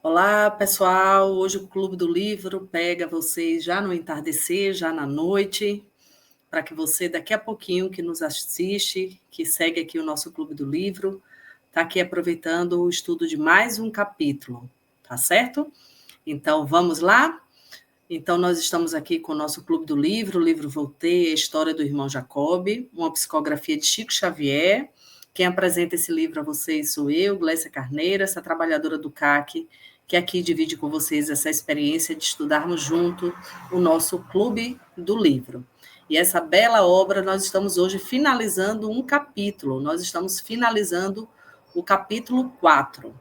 Olá, pessoal. Hoje o Clube do Livro pega vocês já no entardecer, já na noite, para que você, daqui a pouquinho, que nos assiste, que segue aqui o nosso Clube do Livro, está aqui aproveitando o estudo de mais um capítulo, tá certo? Então, vamos lá? Então, nós estamos aqui com o nosso Clube do Livro, o livro Voltei, a História do Irmão Jacob, uma psicografia de Chico Xavier. Quem apresenta esse livro a vocês sou eu, Glécia Carneiro, essa trabalhadora do CAC, que aqui divide com vocês essa experiência de estudarmos junto o nosso Clube do Livro. E essa bela obra, nós estamos hoje finalizando um capítulo, nós estamos finalizando o capítulo 4.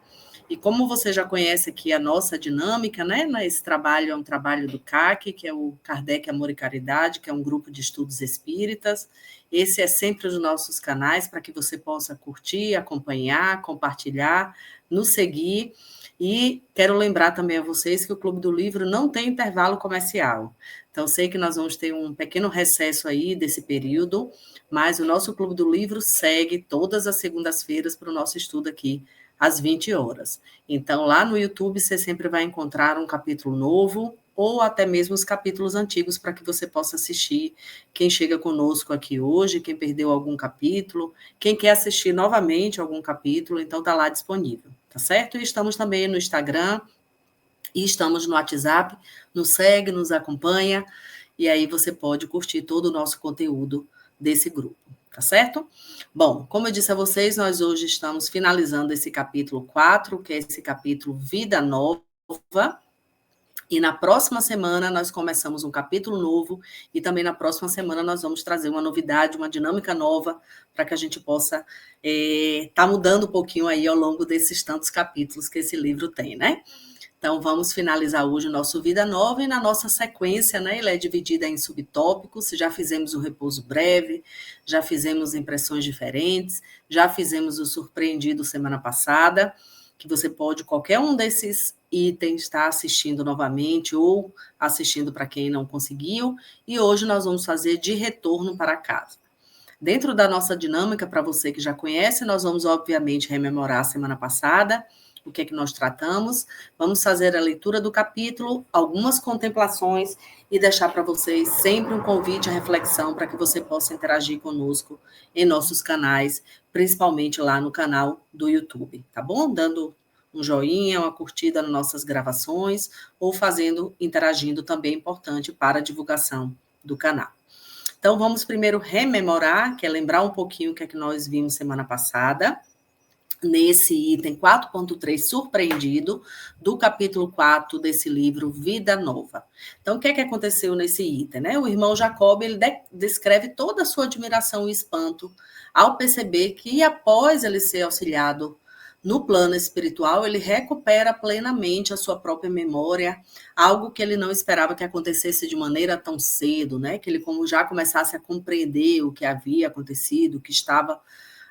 E como você já conhece aqui a nossa dinâmica, né? Esse trabalho é um trabalho do CAC, que é o Kardec Amor e Caridade, que é um grupo de estudos espíritas. Esse é sempre os nossos canais para que você possa curtir, acompanhar, compartilhar, nos seguir. E quero lembrar também a vocês que o Clube do Livro não tem intervalo comercial. Então, sei que nós vamos ter um pequeno recesso aí desse período, mas o nosso Clube do Livro segue todas as segundas-feiras para o nosso estudo aqui às 20 horas. Então, lá no YouTube, você sempre vai encontrar um capítulo novo ou até mesmo os capítulos antigos para que você possa assistir. Quem chega conosco aqui hoje, quem perdeu algum capítulo, quem quer assistir novamente algum capítulo, então está lá disponível, tá certo? E estamos também no Instagram e estamos no WhatsApp. Nos segue, nos acompanha, e aí você pode curtir todo o nosso conteúdo desse grupo. Tá certo? Bom, como eu disse a vocês, nós hoje estamos finalizando esse capítulo 4, que é esse capítulo Vida Nova, e na próxima semana nós começamos um capítulo novo, e também na próxima semana nós vamos trazer uma novidade, uma dinâmica nova, para que a gente possa tá mudando um pouquinho aí ao longo desses tantos capítulos que esse livro tem, né? Então, vamos finalizar hoje o nosso Vida Nova e na nossa sequência, né? Ela é dividida em subtópicos, já fizemos o repouso breve, já fizemos impressões diferentes, já fizemos o surpreendido semana passada, que você pode, qualquer um desses itens, estar assistindo novamente ou assistindo para quem não conseguiu, e hoje nós vamos fazer de retorno para casa. Dentro da nossa dinâmica, para você que já conhece, nós vamos, obviamente, rememorar a semana passada, o que é que nós tratamos, vamos fazer a leitura do capítulo, algumas contemplações e deixar para vocês sempre um convite à reflexão para que você possa interagir conosco em nossos canais, principalmente lá no canal do YouTube, tá bom? Dando um joinha, uma curtida nas nossas gravações ou interagindo também é importante para a divulgação do canal. Então, vamos primeiro rememorar, que é lembrar um pouquinho o que é que nós vimos semana passada, nesse item 4.3, surpreendido, do capítulo 4 desse livro, Vida Nova. Então, o que é que aconteceu nesse item, né? O irmão Jacob, ele descreve toda a sua admiração e espanto ao perceber que, após ele ser auxiliado no plano espiritual, ele recupera plenamente a sua própria memória, algo que ele não esperava que acontecesse de maneira tão cedo, né? Que ele como já começasse a compreender o que havia acontecido, o que estava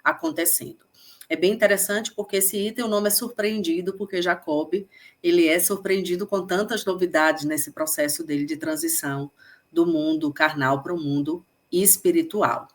acontecendo. É bem interessante porque esse item, o nome é surpreendido, porque Jacob, ele é surpreendido com tantas novidades nesse processo dele de transição do mundo carnal para o mundo espiritual.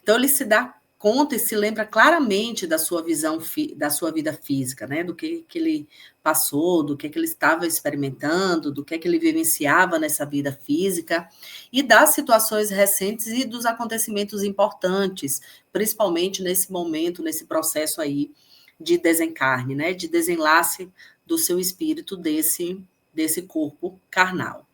Então, ele se dá conta e se lembra claramente da sua visão, da sua vida física, né? Do que ele passou, do que ele estava experimentando, do que ele vivenciava nessa vida física, e das situações recentes e dos acontecimentos importantes, principalmente nesse momento, nesse processo aí de desencarne, né? De desenlace do seu espírito desse corpo carnal.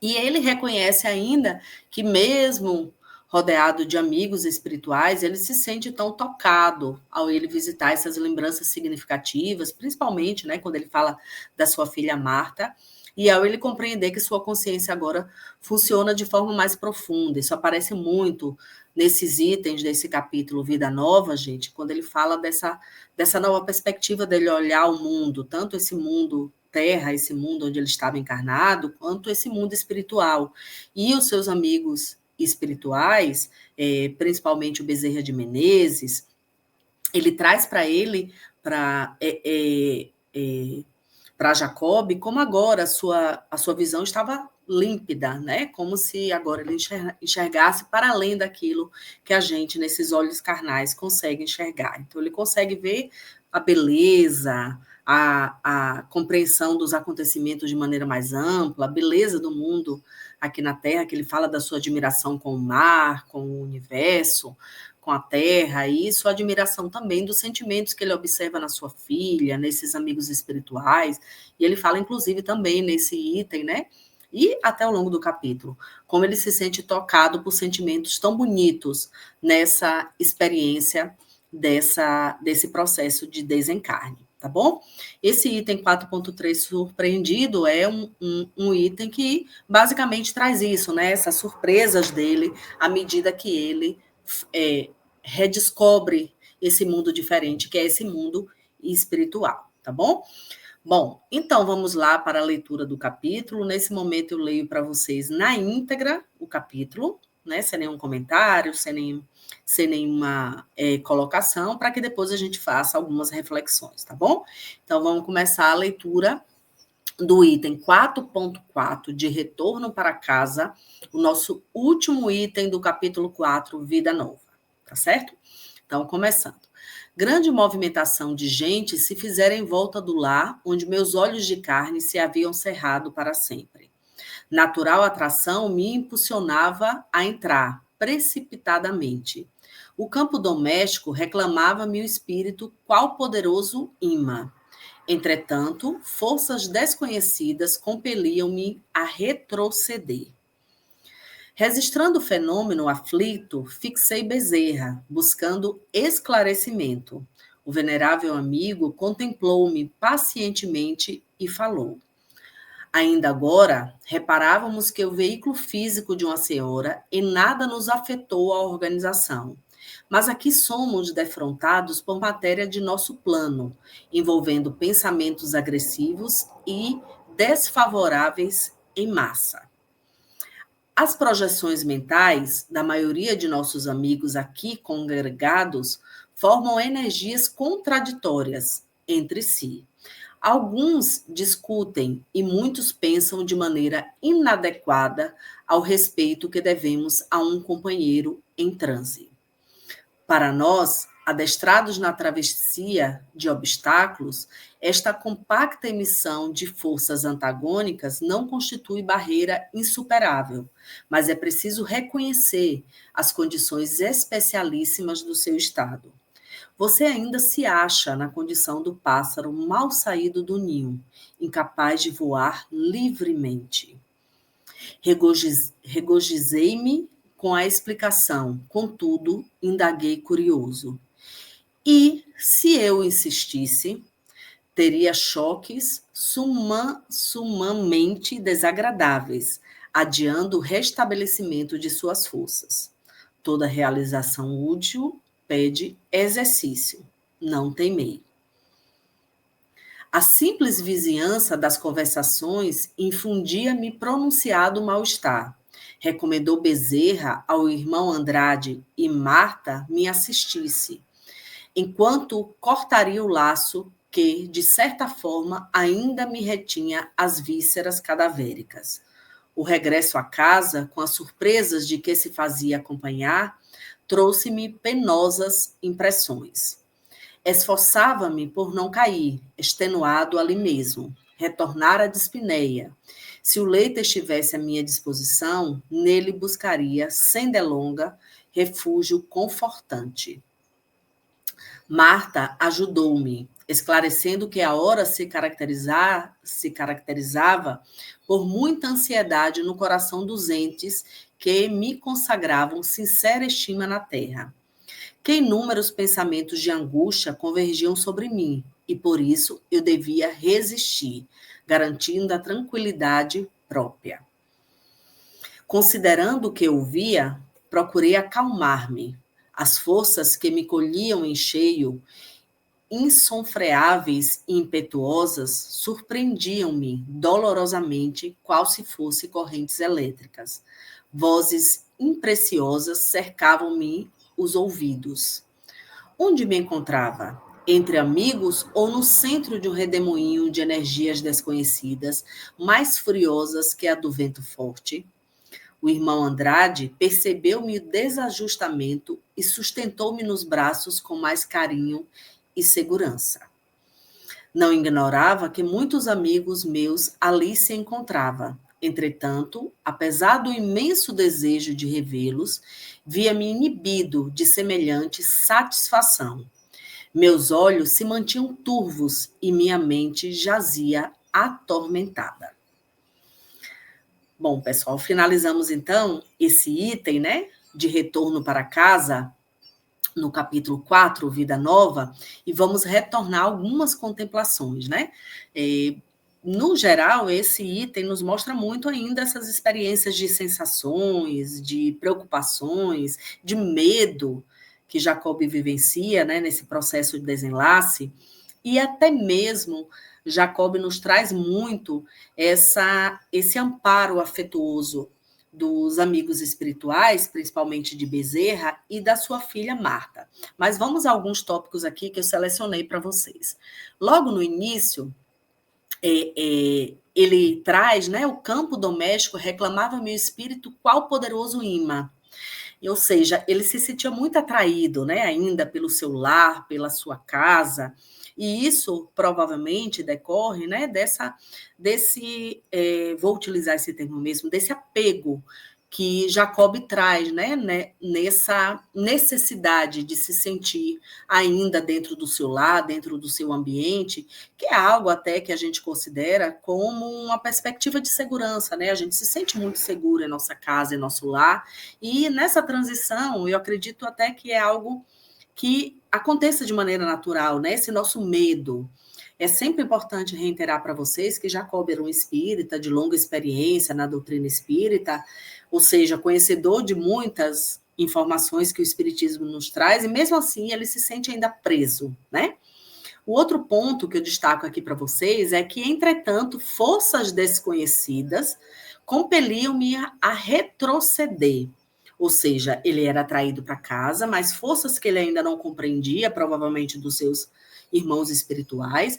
E ele reconhece ainda que mesmo rodeado de amigos espirituais, ele se sente tão tocado ao ele visitar essas lembranças significativas, principalmente, né, quando ele fala da sua filha Marta, e ao ele compreender que sua consciência agora funciona de forma mais profunda. Isso aparece muito nesses itens desse capítulo Vida Nova, gente, quando ele fala dessa nova perspectiva dele olhar o mundo, tanto esse mundo terra, esse mundo onde ele estava encarnado, quanto esse mundo espiritual. E os seus amigos espirituais, principalmente o Bezerra de Menezes, ele traz para ele, para Jacob, como agora a sua visão estava límpida, né? Como se agora ele enxergasse para além daquilo que a gente, nesses olhos carnais, consegue enxergar. Então, ele consegue ver a beleza, a compreensão dos acontecimentos de maneira mais ampla, a beleza do mundo aqui na Terra, que ele fala da sua admiração com o mar, com o universo, com a Terra, e sua admiração também dos sentimentos que ele observa na sua filha, nesses amigos espirituais, e ele fala, inclusive, também nesse item, né? E até ao longo do capítulo, como ele se sente tocado por sentimentos tão bonitos nessa experiência desse processo de desencarne, tá bom? Esse item 4.3 surpreendido é um item que basicamente traz isso, né? Essas surpresas dele à medida que ele redescobre esse mundo diferente, que é esse mundo espiritual, tá bom? Bom, então vamos lá para a leitura do capítulo. Nesse momento eu leio para vocês na íntegra o capítulo, né? Sem nenhum comentário, sem nenhuma colocação, para que depois a gente faça algumas reflexões, tá bom? Então vamos começar a leitura do item 4.4 de Retorno para Casa, o nosso último item do capítulo 4, Vida Nova, tá certo? Então, começando. Grande movimentação de gente se fizera em volta do lar, onde meus olhos de carne se haviam cerrado para sempre. Natural atração me impulsionava a entrar, precipitadamente. O campo doméstico reclamava-me o espírito, qual poderoso imã. Entretanto, forças desconhecidas compeliam-me a retroceder. Registrando o fenômeno aflito, fixei Bezerra, buscando esclarecimento. O venerável amigo contemplou-me pacientemente e falou. Ainda agora, reparávamos que o veículo físico de uma senhora em nada nos afetou a organização. Mas aqui somos defrontados por matéria de nosso plano, envolvendo pensamentos agressivos e desfavoráveis em massa. As projeções mentais da maioria de nossos amigos aqui congregados formam energias contraditórias entre si. Alguns discutem e muitos pensam de maneira inadequada ao respeito que devemos a um companheiro em transe. Para nós, adestrados na travessia de obstáculos, esta compacta emissão de forças antagônicas não constitui barreira insuperável, mas é preciso reconhecer as condições especialíssimas do seu estado. Você ainda se acha na condição do pássaro mal saído do ninho, incapaz de voar livremente. Regozijei-me com a explicação, contudo, indaguei curioso. E, se eu insistisse, teria choques sumamente desagradáveis, adiando o restabelecimento de suas forças. Toda realização útil pede exercício. Não teimei. A simples vizinhança das conversações infundia-me pronunciado mal-estar. Recomendou Bezerra ao irmão Andrade e Marta me assistisse, enquanto cortaria o laço que, de certa forma, ainda me retinha as vísceras cadavéricas. O regresso à casa, com as surpresas de que se fazia acompanhar, trouxe-me penosas impressões. Esforçava-me por não cair, extenuado ali mesmo, retornar à dispneia. Se o leito estivesse à minha disposição, nele buscaria, sem delonga, refúgio confortante. Marta ajudou-me, esclarecendo que a hora se caracterizava por muita ansiedade no coração dos entes que me consagravam sincera estima na terra. Que inúmeros pensamentos de angústia convergiam sobre mim, e por isso eu devia resistir, garantindo a tranquilidade própria. Considerando o que ouvia, procurei acalmar-me. As forças que me colhiam em cheio, insonfreáveis e impetuosas, surpreendiam-me dolorosamente, qual se fossem correntes elétricas. Vozes impreciosas cercavam-me os ouvidos. Onde me encontrava? Entre amigos ou no centro de um redemoinho de energias desconhecidas, mais furiosas que a do vento forte? O irmão Andrade percebeu-me o desajustamento e sustentou-me nos braços com mais carinho e segurança. Não ignorava que muitos amigos meus ali se encontravam. Entretanto, apesar do imenso desejo de revê-los, via-me inibido de semelhante satisfação. Meus olhos se mantinham turvos e minha mente jazia atormentada. Bom, pessoal, finalizamos então esse item, né, de retorno para casa, no capítulo 4, Vida Nova, e vamos retornar algumas contemplações, né? No geral, esse item nos mostra muito ainda essas experiências de sensações, de preocupações, de medo que Jacob vivencia, né, nesse processo de desenlace, e até mesmo Jacob nos traz muito esse amparo afetuoso dos amigos espirituais, principalmente de Bezerra, e da sua filha Marta. Mas vamos a alguns tópicos aqui que eu selecionei para vocês. Logo no início, ele traz, né, o campo doméstico reclamava meu espírito qual poderoso imã. Ou seja, ele se sentia muito atraído, né, ainda pelo seu lar, pela sua casa, e isso provavelmente decorre, né, vou utilizar esse termo mesmo, desse apego que Jacob traz, né, nessa necessidade de se sentir ainda dentro do seu lar, dentro do seu ambiente, que é algo até que a gente considera como uma perspectiva de segurança, né? A gente se sente muito seguro em nossa casa, em nosso lar, e nessa transição, eu acredito até que é algo que aconteça de maneira natural, né? Esse nosso medo. É sempre importante reiterar para vocês que Jacob era um espírita de longa experiência na doutrina espírita, ou seja, conhecedor de muitas informações que o espiritismo nos traz, e mesmo assim ele se sente ainda preso, né? O outro ponto que eu destaco aqui para vocês é que, entretanto, forças desconhecidas compeliam-me a retroceder. Ou seja, ele era atraído para casa, mas forças que ele ainda não compreendia, provavelmente dos seus irmãos espirituais,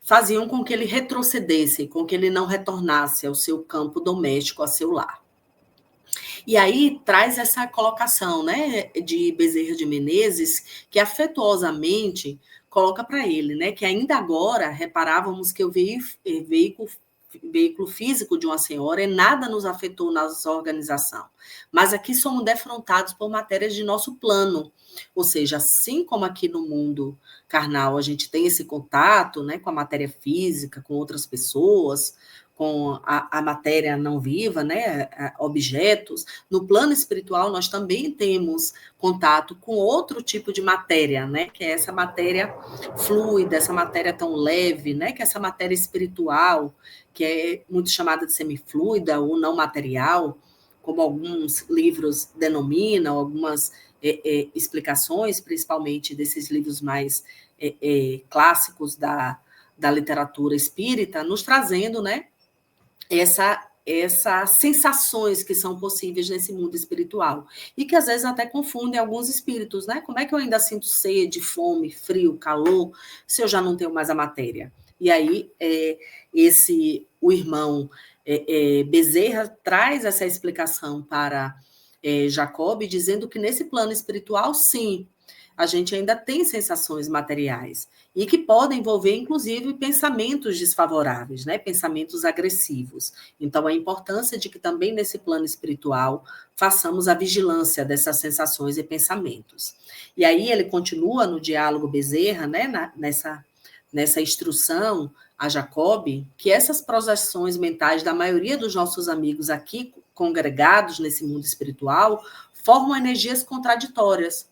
faziam com que ele retrocedesse, com que ele não retornasse ao seu campo doméstico, ao seu lar. E aí traz essa colocação, né, de Bezerra de Menezes, que afetuosamente coloca para ele, né, que ainda agora reparávamos que o veículo físico de uma senhora, e nada nos afetou na nossa organização. Mas aqui somos defrontados por matérias de nosso plano. Ou seja, assim como aqui no mundo carnal a gente tem esse contato, né, com a matéria física, com outras pessoas, com a matéria não viva, né, objetos, no plano espiritual nós também temos contato com outro tipo de matéria, né, que é essa matéria fluida, essa matéria tão leve, né, que é essa matéria espiritual, que é muito chamada de semifluida ou não material, como alguns livros denominam, algumas explicações, principalmente desses livros mais clássicos da literatura espírita, nos trazendo, né, essas sensações que são possíveis nesse mundo espiritual. E que às vezes até confundem alguns espíritos, né? Como é que eu ainda sinto sede, fome, frio, calor, se eu já não tenho mais a matéria? E aí, o irmão Bezerra traz essa explicação para Jacob, dizendo que nesse plano espiritual, sim, a gente ainda tem sensações materiais e que podem envolver, inclusive, pensamentos desfavoráveis, né? Pensamentos agressivos. Então, a importância de que também nesse plano espiritual façamos a vigilância dessas sensações e pensamentos. E aí ele continua no diálogo Bezerra, né? Nessa instrução a Jacob, que essas projeções mentais da maioria dos nossos amigos aqui congregados nesse mundo espiritual formam energias contraditórias,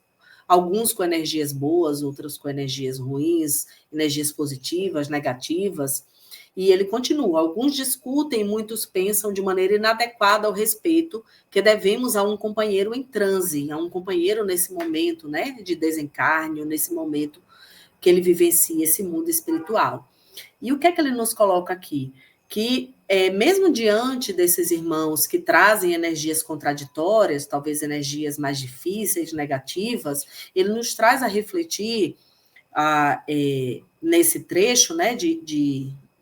alguns com energias boas, outros com energias ruins, energias positivas, negativas. E ele continua: alguns discutem, muitos pensam de maneira inadequada ao respeito que devemos a um companheiro em transe, a um companheiro nesse momento, né, de desencarne, nesse momento que ele vivencia esse mundo espiritual. E o que é que ele nos coloca aqui? Que mesmo diante desses irmãos que trazem energias contraditórias, talvez energias mais difíceis, negativas, ele nos traz a refletir nesse trecho, né,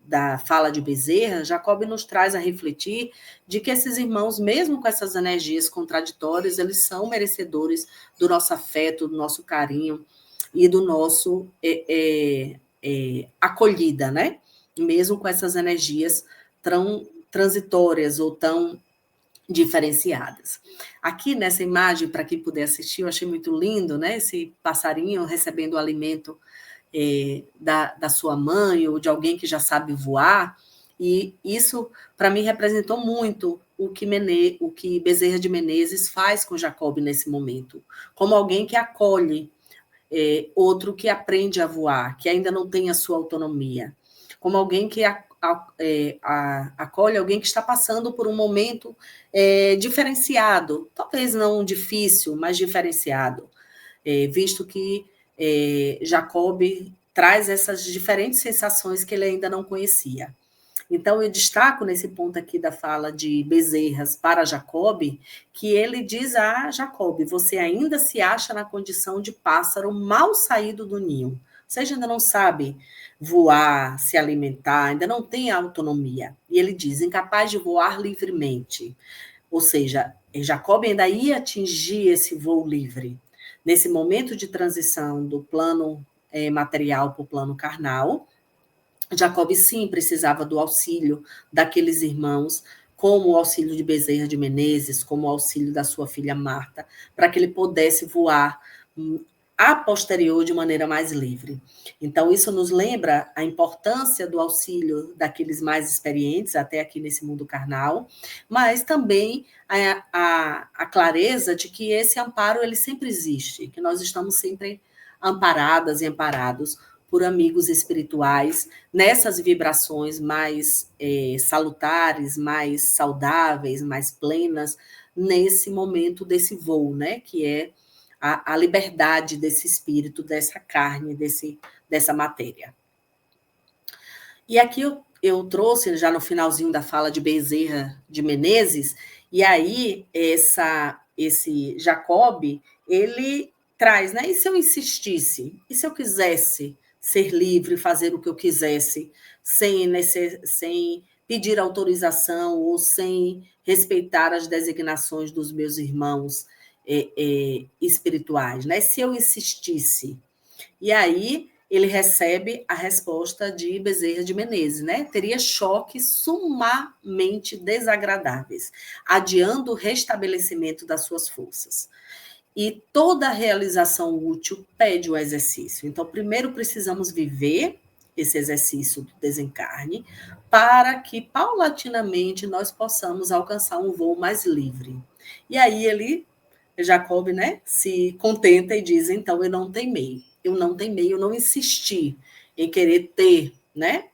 da fala de Bezerra, Jacob nos traz a refletir de que esses irmãos, mesmo com essas energias contraditórias, eles são merecedores do nosso afeto, do nosso carinho e do nosso acolhida, né? Mesmo com essas energias tão transitórias ou tão diferenciadas. Aqui nessa imagem, para quem puder assistir, eu achei muito lindo, né? Esse passarinho recebendo o alimento da sua mãe ou de alguém que já sabe voar, e isso, para mim, representou muito o que Bezerra de Menezes faz com Jacob nesse momento, como alguém que acolhe outro que aprende a voar, que ainda não tem a sua autonomia, como alguém que acolhe alguém que está passando por um momento diferenciado, talvez não difícil, mas diferenciado, visto que Jacob traz essas diferentes sensações que ele ainda não conhecia. Então, eu destaco nesse ponto aqui da fala de Bezerras para Jacob, que ele diz a Jacob: você ainda se acha na condição de pássaro mal saído do ninho. Ou seja, ainda não sabe voar, se alimentar, ainda não tem autonomia. E ele diz: incapaz de voar livremente. Ou seja, Jacob ainda ia atingir esse voo livre. Nesse momento de transição do plano material para o plano carnal, Jacob, sim, precisava do auxílio daqueles irmãos, como o auxílio de Bezerra de Menezes, como o auxílio da sua filha Marta, para que ele pudesse voar a posterior de maneira mais livre. Então, isso nos lembra a importância do auxílio daqueles mais experientes, até aqui nesse mundo carnal, mas também a clareza de que esse amparo ele sempre existe, que nós estamos sempre amparadas e amparados por amigos espirituais, nessas vibrações mais salutares, mais saudáveis, mais plenas, nesse momento desse voo, né? Que é a liberdade desse espírito, dessa carne, dessa matéria. E aqui eu trouxe, já no finalzinho da fala de Bezerra de Menezes, e aí esse Jacob, ele traz, né? E se eu insistisse? E se eu quisesse ser livre, fazer o que eu quisesse, sem pedir autorização ou sem respeitar as designações dos meus irmãos espirituais, né? Se eu insistisse. E aí ele recebe a resposta de Bezerra de Menezes, né? Teria choques sumamente desagradáveis, adiando o restabelecimento das suas forças. E toda realização útil pede o exercício. Então, primeiro precisamos viver esse exercício do desencarne para que, paulatinamente, nós possamos alcançar um voo mais livre. E aí Jacob, né, se contenta e diz, então, eu não teimei, eu não insisti em querer ter, né,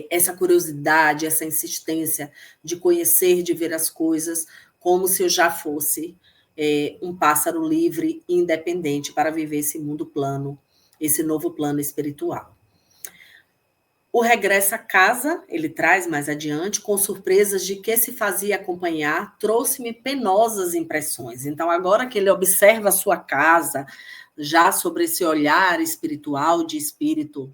essa curiosidade, essa insistência de conhecer, de ver as coisas, como se eu já fosse um pássaro livre e independente para viver esse mundo plano, esse novo plano espiritual. O regresso à casa, ele traz mais adiante, com surpresas de que se fazia acompanhar, trouxe-me penosas impressões. Então, agora que ele observa a sua casa, já sobre esse olhar espiritual, de espírito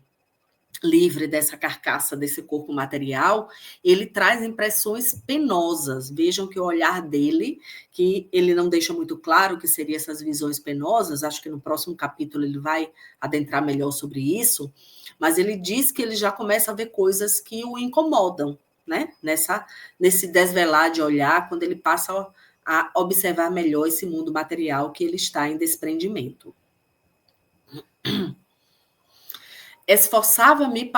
livre dessa carcaça, desse corpo material, ele traz impressões penosas. Vejam que o olhar dele, que ele não deixa muito claro que seriam essas visões penosas, acho que no próximo capítulo ele vai adentrar melhor sobre isso, mas ele diz que ele já começa a ver coisas que o incomodam, né? Nesse desvelar de olhar, quando ele passa a observar melhor esse mundo material que ele está em desprendimento. Esforçava-me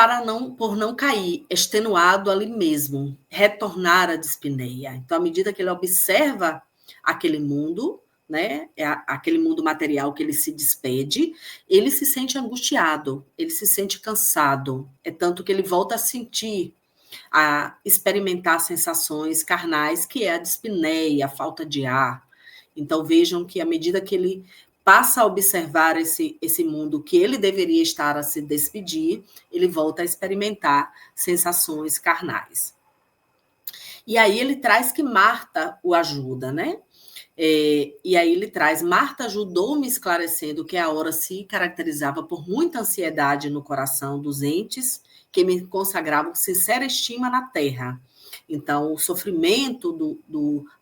por não cair, extenuado ali mesmo, retornar à dispneia. Então, à medida que ele observa aquele mundo, né, aquele mundo material que ele se despede, ele se sente angustiado, ele se sente cansado. É tanto que ele volta a sentir, a experimentar sensações carnais, que é a dispneia, a falta de ar. Então, vejam que à medida que ele passa a observar esse mundo que ele deveria estar a se despedir, ele volta a experimentar sensações carnais. E aí ele traz que Marta o ajuda, né? E aí ele traz, Marta ajudou-me esclarecendo que a hora se caracterizava por muita ansiedade no coração dos entes que me consagravam sincera estima na terra. Então, o sofrimento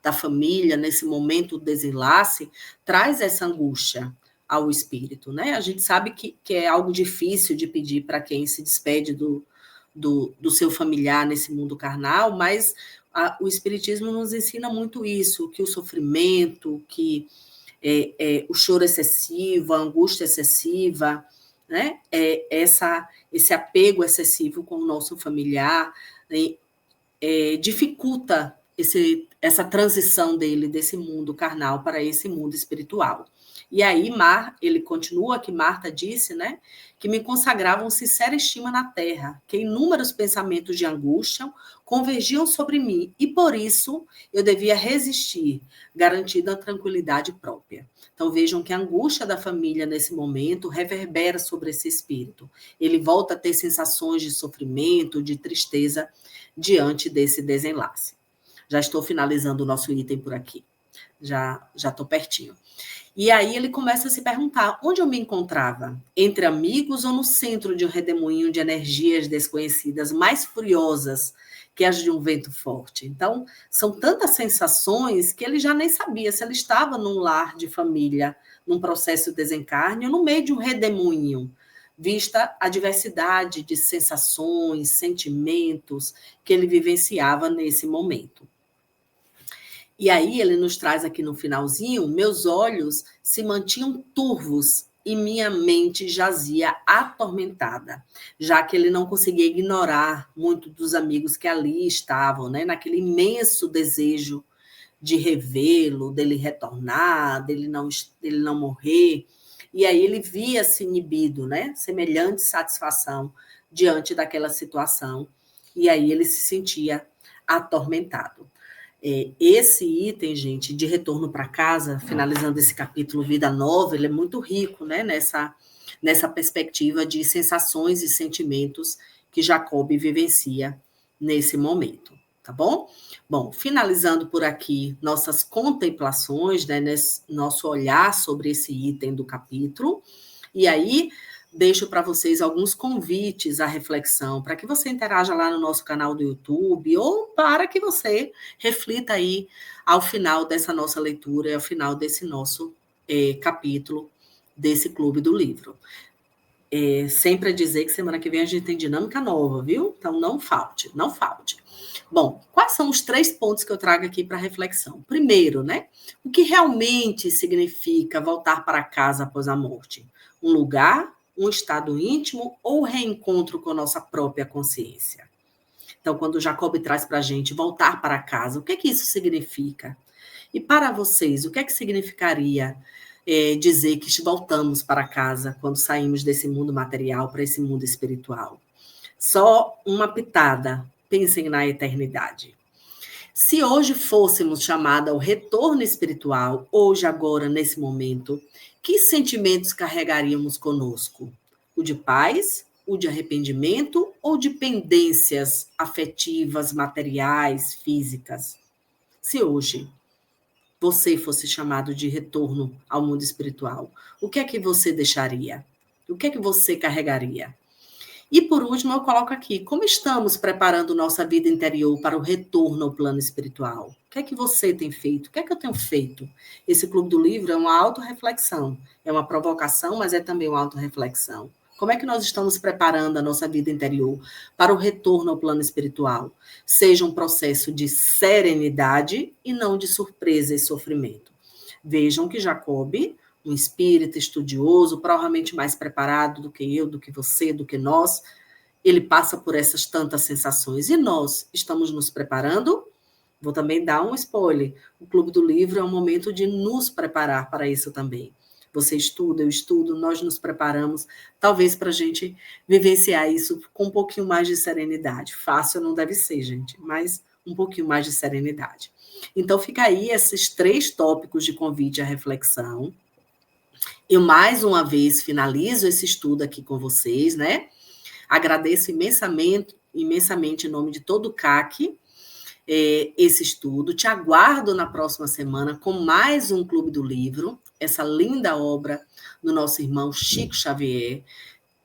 da família, nesse momento do desenlace, traz essa angústia. ao espírito, né? A gente sabe que é algo difícil de pedir para quem se despede do seu familiar nesse mundo carnal, mas o espiritismo nos ensina muito isso, que o sofrimento, que o choro excessivo, a angústia excessiva, né? Esse apego excessivo com o nosso familiar, né? Dificulta essa transição dele desse mundo carnal para esse mundo espiritual. E aí, ele continua, que Marta disse, né, que me consagravam sincera estima na terra, que inúmeros pensamentos de angústia convergiam sobre mim, e por isso eu devia resistir, garantindo a tranquilidade própria. Então vejam que a angústia da família nesse momento reverbera sobre esse espírito. Ele volta a ter sensações de sofrimento, de tristeza diante desse desenlace. Já estou finalizando o nosso item por aqui. Já estou pertinho. E aí ele começa a se perguntar onde eu me encontrava, entre amigos ou no centro de um redemoinho de energias desconhecidas, mais furiosas que as de um vento forte. Então, são tantas sensações que ele já nem sabia se ele estava num lar de família, num processo de desencarne, ou no meio de um redemoinho, vista a diversidade de sensações, sentimentos que ele vivenciava nesse momento. E aí ele nos traz aqui no finalzinho, meus olhos se mantinham turvos e minha mente jazia atormentada, já que ele não conseguia ignorar muito dos amigos que ali estavam, né, naquele imenso desejo de revê-lo, dele retornar, dele não morrer. E aí ele via-se inibido, né, semelhante satisfação diante daquela situação, e aí ele se sentia atormentado. Esse item, gente, de retorno para casa, finalizando esse capítulo Vida Nova, ele é muito rico, né, nessa perspectiva de sensações e sentimentos que Jacob vivencia nesse momento, tá bom? Bom, finalizando por aqui nossas contemplações, né, nesse nosso olhar sobre esse item do capítulo, e aí deixo para vocês alguns convites à reflexão, para que você interaja lá no nosso canal do YouTube, ou para que você reflita aí ao final dessa nossa leitura e ao final desse nosso capítulo desse Clube do Livro. Sempre a dizer que semana que vem a gente tem dinâmica nova, viu? Então não falte, não falte. Bom, quais são os 3 pontos que eu trago aqui para reflexão? Primeiro, né? O que realmente significa voltar para casa após a morte? Um lugar, um estado íntimo ou reencontro com a nossa própria consciência? Então, quando Jacob traz para a gente voltar para casa, o que é que isso significa? E para vocês, o que é que significaria dizer que voltamos para casa quando saímos desse mundo material para esse mundo espiritual? Só uma pitada, pensem na eternidade. Se hoje fôssemos chamados ao retorno espiritual, hoje, agora, nesse momento, que sentimentos carregaríamos conosco? O de paz, o de arrependimento ou de pendências afetivas, materiais, físicas? Se hoje você fosse chamado de retorno ao mundo espiritual, o que é que você deixaria? O que é que você carregaria? E, por último, eu coloco aqui, como estamos preparando nossa vida interior para o retorno ao plano espiritual? O que é que você tem feito? O que é que eu tenho feito? Esse Clube do Livro é uma autorreflexão, é uma provocação, mas é também uma autorreflexão. Como é que nós estamos preparando a nossa vida interior para o retorno ao plano espiritual? Seja um processo de serenidade e não de surpresa e sofrimento. Vejam que Jacob, um espírito estudioso, provavelmente mais preparado do que eu, do que você, do que nós, ele passa por essas tantas sensações. E nós estamos nos preparando? Vou também dar um spoiler. O Clube do Livro é um momento de nos preparar para isso também. Você estuda, eu estudo, nós nos preparamos, talvez para a gente vivenciar isso com um pouquinho mais de serenidade. Fácil não deve ser, gente, mas um pouquinho mais de serenidade. Então, fica aí esses 3 tópicos de convite à reflexão. Eu, mais uma vez, finalizo esse estudo aqui com vocês, né? Agradeço imensamente em nome de todo o CAC, esse estudo. Te aguardo na próxima semana com mais um Clube do Livro, essa linda obra do nosso irmão Chico Xavier.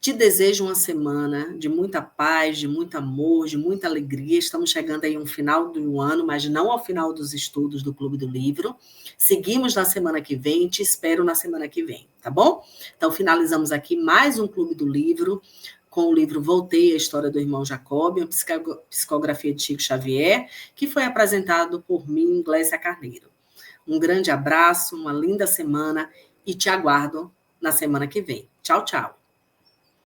Te desejo uma semana de muita paz, de muito amor, de muita alegria. Estamos chegando aí ao final do ano, mas não ao final dos estudos do Clube do Livro. Seguimos na semana que vem, te espero na semana que vem, tá bom? Então, finalizamos aqui mais um Clube do Livro, com o livro Voltei, a História do Irmão Jacob, uma psicografia de Chico Xavier, que foi apresentado por mim, Glésia Carneiro. Um grande abraço, uma linda semana e te aguardo na semana que vem. Tchau, tchau.